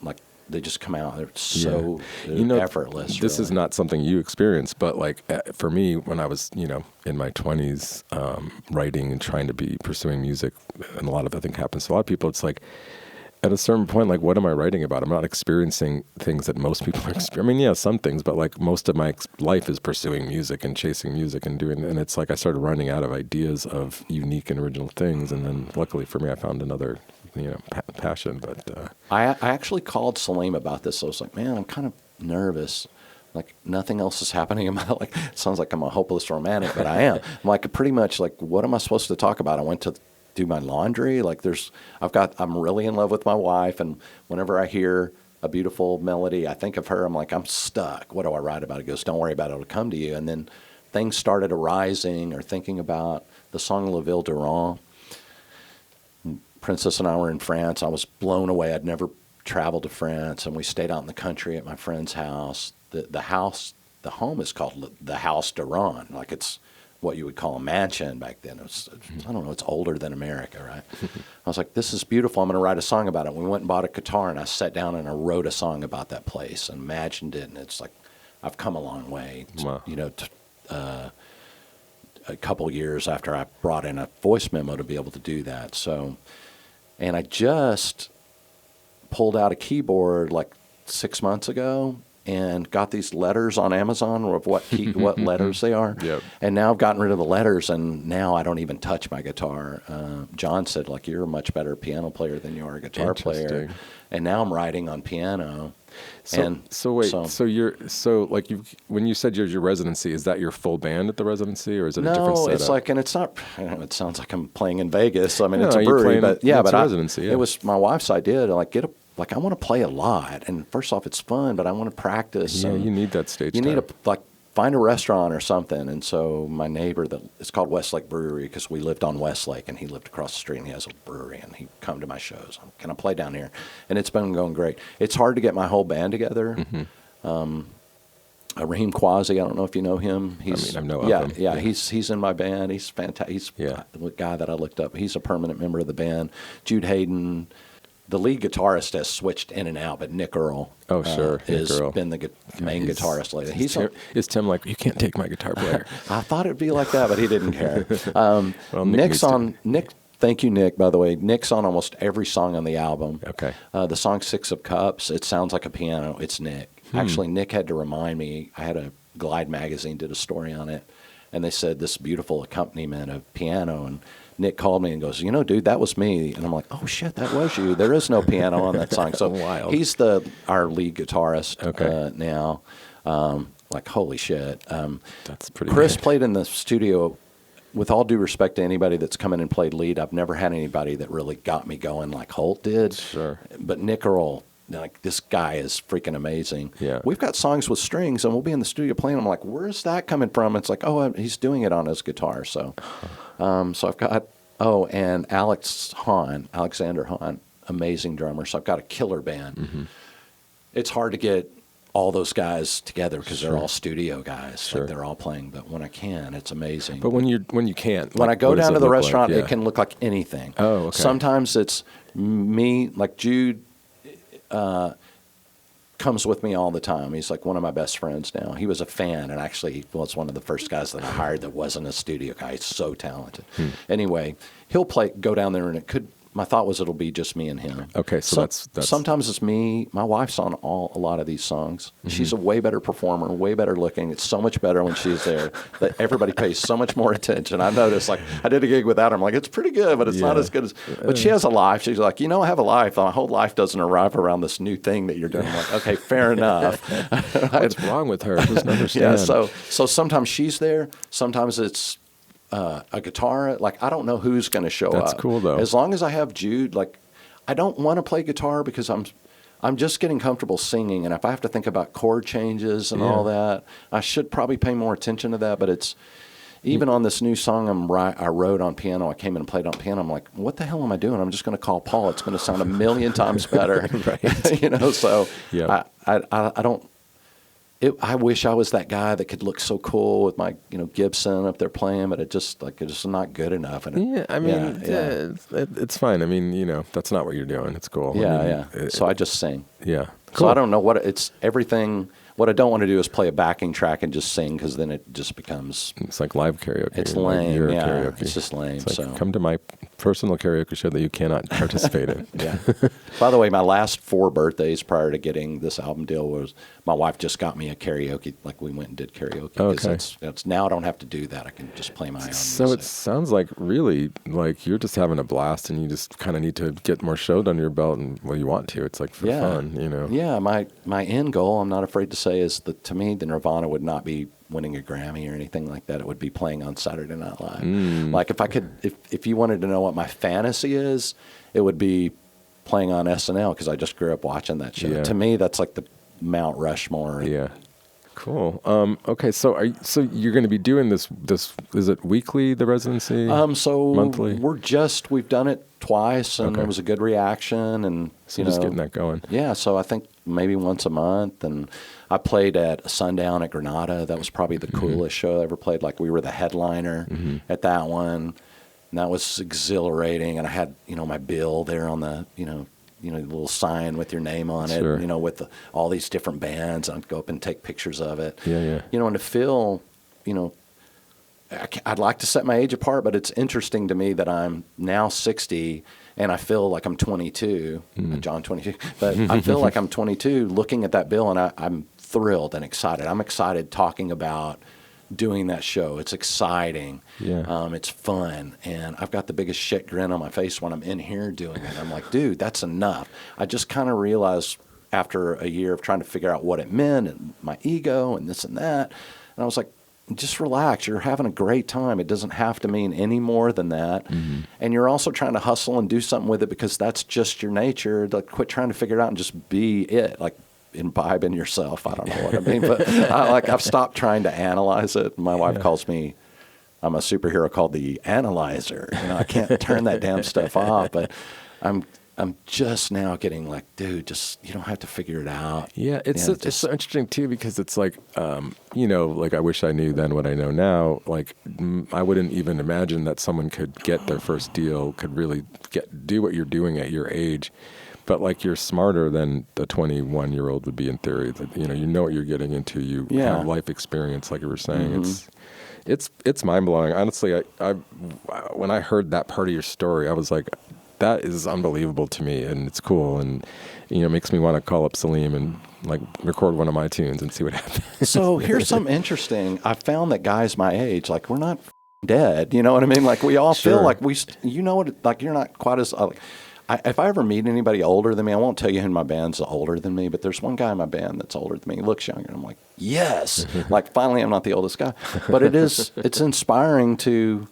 They're so effortless. This is not something you experience, but for me, when I was, in my 20s, writing and trying to be pursuing music, and a lot of I think happens to a lot of people, it's at a certain point, what am I writing about? I'm not experiencing things that most people are experiencing. I mean, some things, but most of my life is pursuing music and chasing music and and it's I started running out of ideas of unique and original things. And then luckily for me, I found another, passion. But I actually called Salim about this. I was like, man, I'm kind of nervous. Nothing else is happening in my life. It sounds like I'm a hopeless romantic, but I am. I'm pretty much what am I supposed to talk about? I went to do my laundry. I'm really in love with my wife, and whenever I hear a beautiful melody, I think of her. I'm stuck. What do I write about? He goes, don't worry about it. It'll come to you. And then things started arising, or thinking about the song La Ville Durand. Princess and I were in France. I was blown away. I'd never traveled to France, and we stayed out in the country at my friend's house. The house the home is called the House de Ron. Like it's what you would call a mansion back then. It was, I don't know, it's older than America, right? I was like, this is beautiful. I'm going to write a song about it. We went and bought a guitar, and I sat down and I wrote a song about that place and imagined it. And it's like, I've come a long way, Wow. you know, a couple years after I brought in a voice memo to be able to do that. So, and I just pulled out a keyboard like 6 months ago and got these letters on Amazon of what letters they are. Yep. And now I've gotten rid of the letters, and now I don't even touch my guitar. John said, like, you're a much better piano player than you are a guitar player. And now I'm writing on piano. So like when you said your residency, is that your full band at the residency, or is it a different setup? No, it's like, and it's not, it sounds like I'm playing in Vegas. I mean, No, it's a you're brewery, playing- but yeah, it's but a residency, yeah. It was my wife's idea to like I want to play a lot. And first off, it's fun, but I want to practice. Yeah, and you need that stage You time. need to find a restaurant or something. And so my neighbor, it's called Westlake Brewery because we lived on Westlake, and he lived across the street, and he has a brewery, and he'd come to my shows. Can I play down here? And it's been going great. It's hard to get my whole band together. Raheem Quasi, I don't know if you know him. I know of him. Yeah, he's in my band. He's fantastic. He's the guy that I looked up. He's a permanent member of the band. Jude Hayden, the lead guitarist, has switched in and out, but Nick Earl has been the main guitarist lately. Is Tim like, you can't take my guitar player? I thought it'd be like that, but he didn't care. Nick, thank you, Nick, by the way. Nick's on almost every song on the album. Okay. The song Six of Cups, it sounds like a piano. It's Nick. Actually, Nick had to remind me. I had a Glide magazine did a story on it, and they said this beautiful accompaniment of piano, and Nick called me and goes, you know, dude, that was me. And I'm like, oh, shit, that was you. There is no piano on that song. So Wild. He's our lead guitarist now. Like, holy shit. That's pretty Chris good. played in the studio. With all due respect to anybody that's come in and played lead, I've never had anybody that really got me going like Holt did. Sure. But Nick Earl, like, this guy is freaking amazing. Yeah. We've got songs with strings, and we'll be in the studio playing. I'm like, where's that coming from? It's like, oh, he's doing it on his guitar. So I've got, and Alexander Hahn, amazing drummer. So I've got a killer band. Mm-hmm. It's hard to get all those guys together because they're all studio guys. Sure. Like, they're all playing. But when I can, it's amazing. But when you can't, When I go what does down it to the look restaurant, like? Yeah. it can look like anything. Oh, okay. Sometimes it's me, like Jude comes with me all the time. He's like one of my best friends now. He was a fan, and actually was one of the first guys that I hired that wasn't a studio guy. He's so talented. Anyway, he'll go down there, and my thought was it'll be just me and him. Okay, so that's sometimes it's me. My wife's on a lot of these songs. She's a way better performer, way better looking. It's so much better when she's there. That everybody pays so much more attention. I noticed, like, I did a gig without her. I'm like, it's pretty good, but it's not as good as. But she has a life. She's like, I have a life. My whole life doesn't arrive around this new thing that you're doing. I'm like, okay, fair enough. What's wrong with her? Doesn't understand. Yeah. So sometimes she's there. Sometimes it's a guitar. Like, I don't know who's going to show up. That's cool, though. As long as I have Jude, like, I don't want to play guitar because I'm just getting comfortable singing, and if I have to think about chord changes and all that, I should probably pay more attention to that. But it's even on this new song I wrote on piano. I came in and played on piano. I'm like, what the hell am I doing? I'm just going to call Paul. It's going to sound a million times better. Right. So yeah. I don't. I wish I was that guy that could look so cool with my, Gibson up there playing, but it's just not good enough. And it's fine. I mean, that's not what you're doing. It's cool. So I just sing. Yeah. Cool. So Cool. I don't know it's everything. What I don't want to do is play a backing track and just sing, because then it just becomes. It's like live karaoke. It's like lame. your Yeah, karaoke. it's just lame. It's like, so come to my personal karaoke show that you cannot participate in. Yeah. By the way, my last 4 birthdays prior to getting this album deal was my wife just got me a karaoke. Like, we went and did karaoke. Okay. That's now I don't have to do that. I can just play my own. So music. it sounds like really like you're just having a blast, and you just kind of need to get more shows under your belt, and you want to. It's like for fun, Yeah, my end goal, I'm not afraid to say, is that to me the Nirvana would not be winning a Grammy or anything like that. It would be playing on Saturday Night Live. Like, if I could, if you wanted to know what my fantasy is, it would be playing on SNL, because I just grew up watching that show. Yeah. To me, that's like the Mount Rushmore. Yeah. Cool. Okay. So you're going to be doing this, is it weekly, the residency? So monthly? We've done it twice, and there was a good reaction, and So just getting that going. Yeah. So I think maybe once a month. And I played at Sundown at Granada. That was probably the coolest show I ever played. Like, we were the headliner at that one. And that was exhilarating. And I had, my bill there on the, the little sign with your name on it, Sure. With all these different bands. I'd go up and take pictures of it. Yeah. And to feel, I'd like to set my age apart, but it's interesting to me that I'm now 60 and I feel like I'm 22, John 22, but I feel like I'm 22 looking at that bill, and I'm thrilled and excited. I'm excited talking about doing that show. It's exciting. Yeah. It's fun. And I've got the biggest shit grin on my face when I'm in here doing it. I'm like, dude, that's enough. I just kind of realized after a year of trying to figure out what it meant and my ego and this and that, and I was like, just relax. You're having a great time. It doesn't have to mean any more than that. And you're also trying to hustle and do something with it because that's just your nature. Like, quit trying to figure it out and just be it. Like, imbibe in yourself. I don't know what I mean, but I've stopped trying to analyze it. My wife calls me, I'm a superhero called the Analyzer. I can't turn that damn stuff off, but I'm just now getting like, dude, just, you don't have to figure it out. Yeah, it's so interesting too, because it's like, like, I wish I knew then what I know now. Like, I wouldn't even imagine that someone could get their first deal, could really do what you're doing at your age. But like, you're smarter than the 21-year-old would be in theory. That you know what you're getting into. You have life experience, like you were saying. It's mind blowing. Honestly, I when I heard that part of your story, I was like, that is unbelievable to me, and it's cool, and it makes me want to call up Salim and like record one of my tunes and see what happens. So here's something interesting. I found that guys my age, like, we're not dead. You know what I mean? Like, we all feel like like, you're not quite as if I ever meet anybody older than me, I won't tell you who in my band's older than me, but there's one guy in my band that's older than me. He looks younger. And I'm like, yes. Like, finally, I'm not the oldest guy. But it's inspiring to,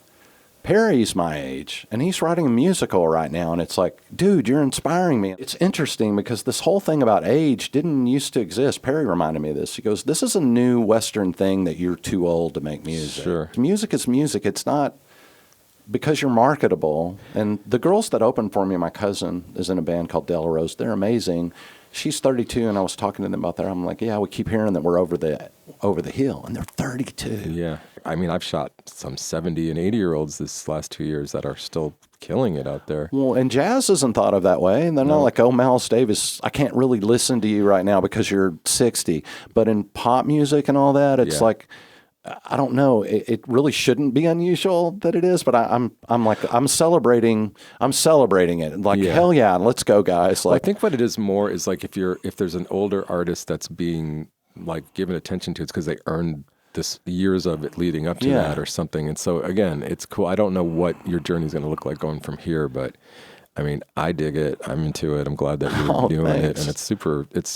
Perry's my age, and he's writing a musical right now, and it's like, dude, you're inspiring me. It's interesting because this whole thing about age didn't used to exist. Perry reminded me of this. He goes, this is a new Western thing that you're too old to make music. Sure. Music is music. It's not because you're marketable. And the girls that open for me, my cousin is in a band called Della Rose. They're amazing. She's 32, and I was talking to them about that. I'm like, yeah, we keep hearing that we're over the hill, and they're 32. Yeah. I mean, I've shot some 70 and 80-year-olds this last 2 years that are still killing it out there. Well, and jazz isn't thought of that way. And they're not like, oh, Miles Davis, I can't really listen to you right now because you're 60. But in pop music and all that, it's like, I don't know. It really shouldn't be unusual that it is, but I'm celebrating it. Like, hell yeah, let's go, guys. Like, well, I think what it is more is like, if there's an older artist that's being like given attention to, it's because they earned this years of it leading up to that or something. And so again, it's cool. I don't know what your journey is going to look like going from here, but I mean, I dig it. I'm into it. I'm glad that you're doing it, and it's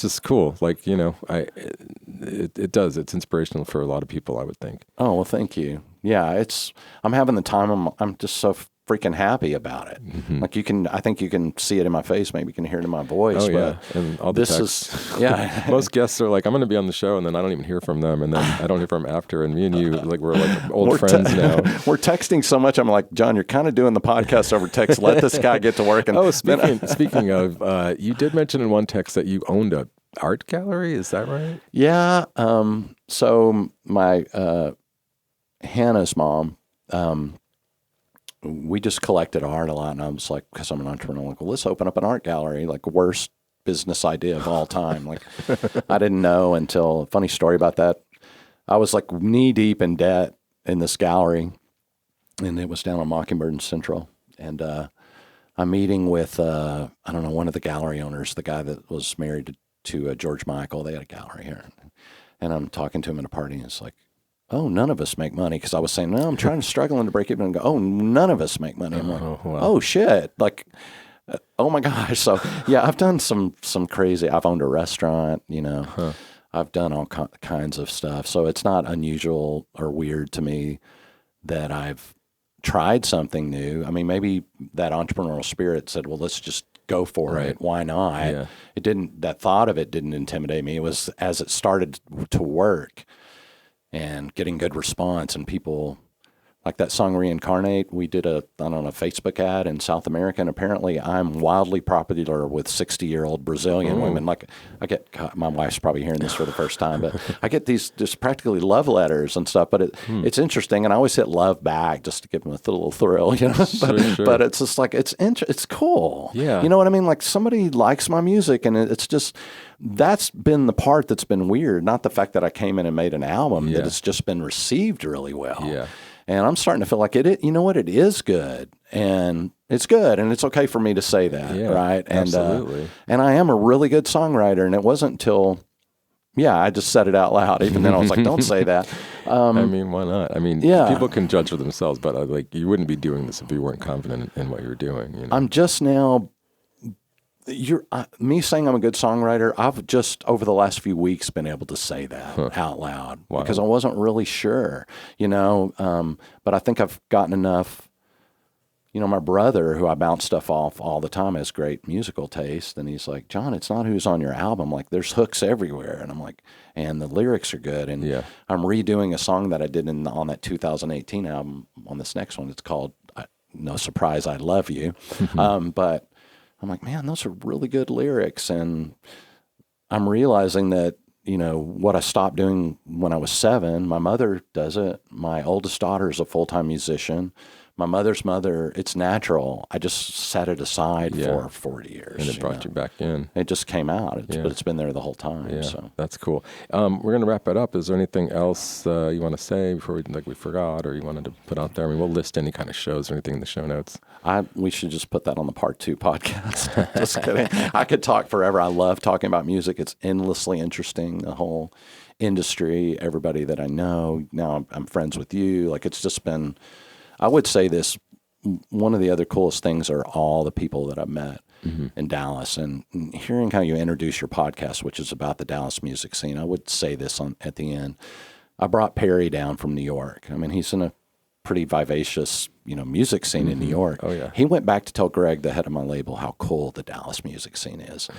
just cool. Like, it's inspirational for a lot of people, I would think. Oh, well, thank you. Yeah, I'm having the time. I'm just so freaking happy about it. Mm-hmm. Like, I think you can see it in my face. Maybe you can hear it in my voice. Oh, yeah. And all the texts. Most guests are like, I'm going to be on the show, and then I don't even hear from them, and then I don't hear from them after. And me and you, like, we're like old friends now. We're texting so much. I'm like, John, you're kind of doing the podcast over text. Let this guy get to work. And speaking of, you did mention in one text that you owned a art gallery. Is that right? Yeah. So my Hannah's mom, we just collected art a lot, and I was like, because I'm an entrepreneur, like, well, let's open up an art gallery. Like, worst business idea of all time. Like, I didn't know until, funny story about that. I was like knee deep in debt in this gallery, and it was down on Mockingbird and Central. And I'm meeting with, I don't know, one of the gallery owners, the guy that was married to George Michael. They had a gallery here. And I'm talking to him at a party, and it's like, oh, none of us make money. Because I was saying, no, I'm struggling to break even, and go, oh, none of us make money. I'm like, oh, shit. Like, oh my gosh. So, yeah, I've done some crazy, I've owned a restaurant, I've done all kinds of stuff. So it's not unusual or weird to me that I've tried something new. I mean, maybe that entrepreneurial spirit said, well, let's just go for it. Why not? Yeah. That thought of it didn't intimidate me. It was as it started to work and getting good response, and people, Like that song Reincarnate, we did a Facebook ad in South America, and apparently I'm wildly popular with 60-year-old Brazilian women. Like God, my wife's probably hearing this for the first time, but I get these just practically love letters and stuff, but it's interesting, and I always hit love back just to give them a little thrill, you know. But it's just like, it's cool. Yeah. You know what I mean? Like somebody likes my music, and it's just, that's been the part that's been weird, not the fact that I came in and made an album, that it's just been received really well. Yeah. And I'm starting to feel like you know what, it is good, and it's good, and it's okay for me to say that, right? And, absolutely. And I am a really good songwriter, and it wasn't until, I just said it out loud. Even then I was like, don't say that. I mean, why not? I mean, people can judge for themselves, but like, you wouldn't be doing this if you weren't confident in what you were doing. You know? I'm just now, me saying I'm a good songwriter, I've just over the last few weeks been able to say that out loud because I wasn't really sure, you know, but I think I've gotten enough. You know, my brother, who I bounce stuff off all the time, has great musical taste, and he's like, John, it's not who's on your album. Like, there's hooks everywhere, and I'm like, and the lyrics are good, and I'm redoing a song that I did on that 2018 album on this next one. It's called No Surprise, I Love You, but I'm like, man, those are really good lyrics. And I'm realizing that, you know, what I stopped doing when I was 7, my mother does it. My oldest daughter is a full-time musician. My mother's mother, it's natural. I just set it aside for 40 years. And it brought you back in. It just came out, but it's been there the whole time. Yeah, so that's cool. We're going to wrap it up. Is there anything else you want to say before we forgot, or you wanted to put out there? I mean, we'll list any kind of shows or anything in the show notes. We should just put that on the Part 2 podcast. Just kidding. I could talk forever. I love talking about music. It's endlessly interesting, the whole industry, everybody that I know. Now I'm friends with you. Like, it's just been... I would say this, one of the other coolest things are all the people that I've met in Dallas, and hearing how you introduce your podcast, which is about the Dallas music scene. I would say this at the end. I brought Perry down from New York. I mean, he's in a pretty vivacious, you know, music scene in New York. Oh, yeah. He went back to tell Greg, the head of my label, how cool the Dallas music scene is.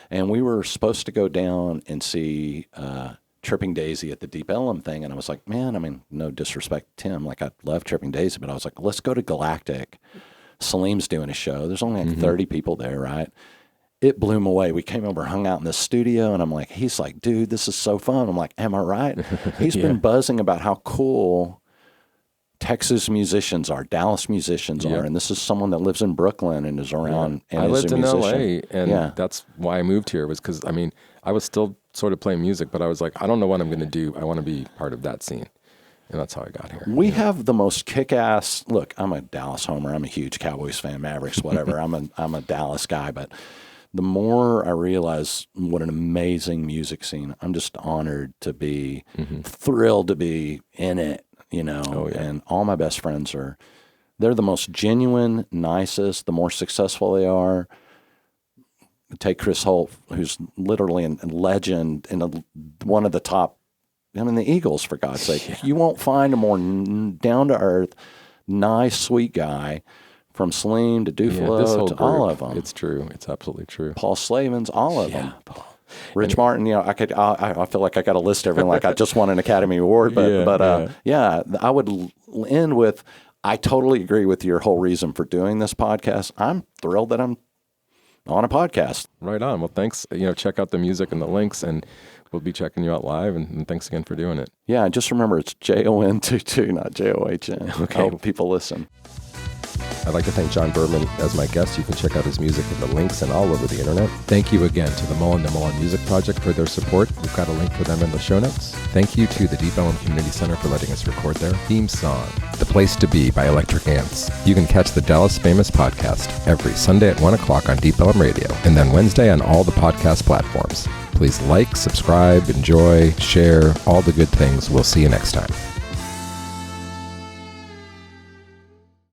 And we were supposed to go down and see Tripping Daisy at the Deep Ellum thing, and I was like, man, I mean, no disrespect to Tim, like, I love Tripping Daisy, but I was like, let's go to Galactic. Salim's doing a show. There's only like 30 people there, right? It blew him away. We came over, hung out in the studio, and I'm like, he's like, dude, this is so fun. I'm like, am I right? He's been buzzing about how cool Texas musicians are, Dallas musicians are, and this is someone that lives in Brooklyn and is around. And I is lived a in musician. LA, and that's why I moved here, was because, I mean, I was still sort of playing music, but I was like, I don't know what I'm going to do. I want to be part of that scene. And that's how I got here. We have the most kick-ass, look, I'm a Dallas homer. I'm a huge Cowboys fan, Mavericks, whatever. I'm a Dallas guy, but the more I realize what an amazing music scene, I'm just honored to be, thrilled to be in it, you know, and all my best friends they're the most genuine, nicest, the more successful they are. Take Chris Holt, who's literally a legend and one of the top, I mean, the Eagles, for God's sake. You won't find a more down-to-earth, nice, sweet guy, from Salim to Duflo to all of them. It's true. It's absolutely true. Paul Slavens, all of them. Rich Martin, you know, I feel like I got to list everyone like I just won an Academy Award, but I would end with, I totally agree with your whole reason for doing this podcast. I'm thrilled that I'm on a podcast. Right on. Well, thanks. You know, check out the music and the links, and we'll be checking you out live. And thanks again for doing it. Yeah, and just remember, it's JON22, not JOHN. Okay. I hope people listen. I'd like to thank Jon Berman as my guest. You can check out his music in the links and all over the internet. Thank you again to the Mullen Music Project for their support. We've got a link for them in the show notes. Thank you to the Deep Ellum Community Center for letting us record there. Theme song, The Place to Be by Electric Ants. You can catch the Dallas Famous podcast every Sunday at 1 o'clock on Deep Ellum Radio, and then Wednesday on all the podcast platforms. Please like, subscribe, enjoy, share, all the good things. We'll see you next time.